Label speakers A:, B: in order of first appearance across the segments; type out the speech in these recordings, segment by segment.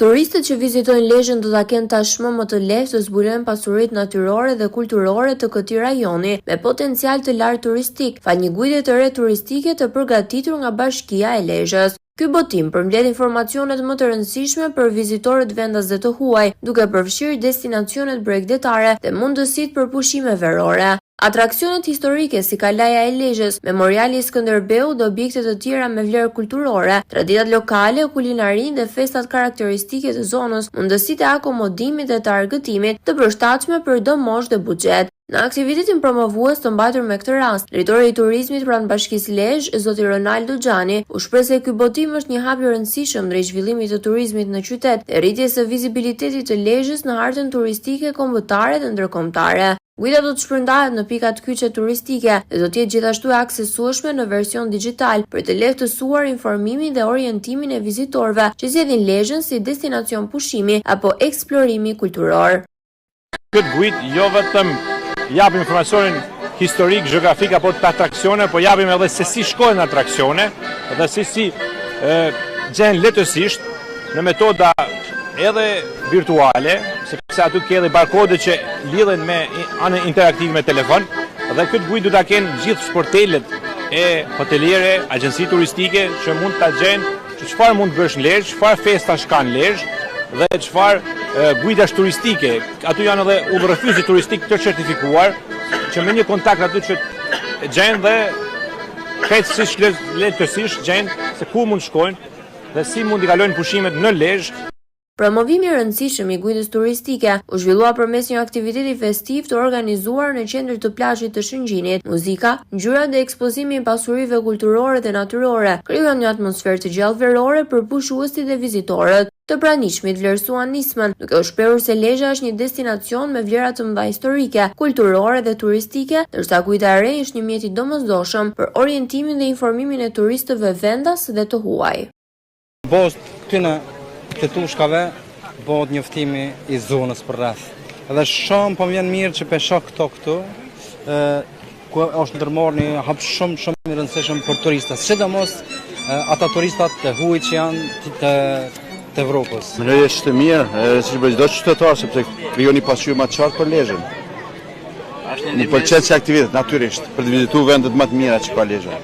A: Turistët që vizitojnë Lezhën do ta kenë tashmë më të lehtë të zbulojnë pasuritë natyrore dhe kulturore të këtij rajoni me potencial të lartë turistik, fa një guide të re turistike të përgatitur nga Bashkia e Lezhës. Ky botim përmbledh informacionet më të rëndësishme për vizitorët vendas dhe të huaj, duke përfshirë destinacionet bregdetare dhe mundësitë për pushime verore. Atraksionet historike si Kalaja e Lezhës, Memoriali i Skënderbeut dhe objekte të tjera me vlerë kulturore, traditat lokale, kulinarinë dhe festat karakteristike të zonës, mundësitë e akomodimit dhe të argëtimit të përshtatshme për çdo moshë dhe buxhet. Në aktivitetin promovues të mbajtur me këtë rast, drejtori i turizmit pranë Bashkisë Lezhë, zoti Ronaldo Xhani, u shpreh se ky botim është një hap i rëndësishëm drejt zhvillimit të turizmit në qytet dhe rritjes së vizibilitetit të Lezhës në hartën turistike kombëtare dhe ndërkombëtare. Guida do të shpërndahet në pikat kyçe turistike dhe do të jetë gjithashtu e aksesueshme në version digjital për të lehtësuar informimin dhe orientimin e vizitorëve që zgjedhin Lezhën si destinacion pushimi apo eksplorimi kulturor.
B: Këtë guid jo vetëm jap informacionin historik, gjeografik apo të atraksione, po japim edhe se si shkojnë në atraksione dhe si gjen lehtësisht në metoda edhe virtuale, sepse aty ke edhe barkode që lidhen me anën interaktive me telefon, dhe këtë guid do ta kenë gjithë sportelet e hoteliere, agjenci turistike që mund ta gjejnë çfarë mund bësh në Lezhë, çfarë festash kanë në Lezhë dhe çfarë guidash turistike. Aty janë edhe udhërrëfyesi turistik të certifikuar që me një kontakt aty që gjejnë dhe krejtësisht lehtësisht gjejnë se ku mund shkojnë dhe si mund i kalojnë pushimet në Lezhë.
A: Promovimi i rëndësishëm i guidës turistike u zhvillua përmes një aktiviteti festiv të organizuar në qendër të plazhit të Shëngjinit. Muzika, ngjyra dhe ekspozimi i pasurive kulturore dhe natyrore krijuan një atmosferë të gjallë verore për pushuesit dhe vizitorët. Të pranishmit vlerësuan nismën, duke u shprehur se Lezhë është një destinacion me vlera të mëdha historike, kulturore dhe turistike, ndërsa guida e re është një mjet i domosdoshëm për orientimin dhe informimin e turistëve vendas dhe të huaj.
C: Të tushkave bëhet njoftimi i zonës për rreth. Edhe shumë po vjen mirë që pesho këtu, ku është ndërmarrë një hap shumë i rëndësishëm për turistat, sidomos ata turistat të huaj që janë të Evropës.
D: Mendoj është mirë, si çdo qytetar, sepse krijon një pasuri më të qartë për Lezhën. Një pëlqen si aktivitet natyrisht për të vizituar vendet më të mira që ka Lezhë.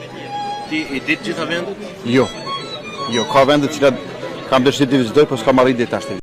E: Ti i ditë gjitha vendet?
D: Jo, ka vende që kam dëshirë të vizitoj, por s'kam arritur deri tash.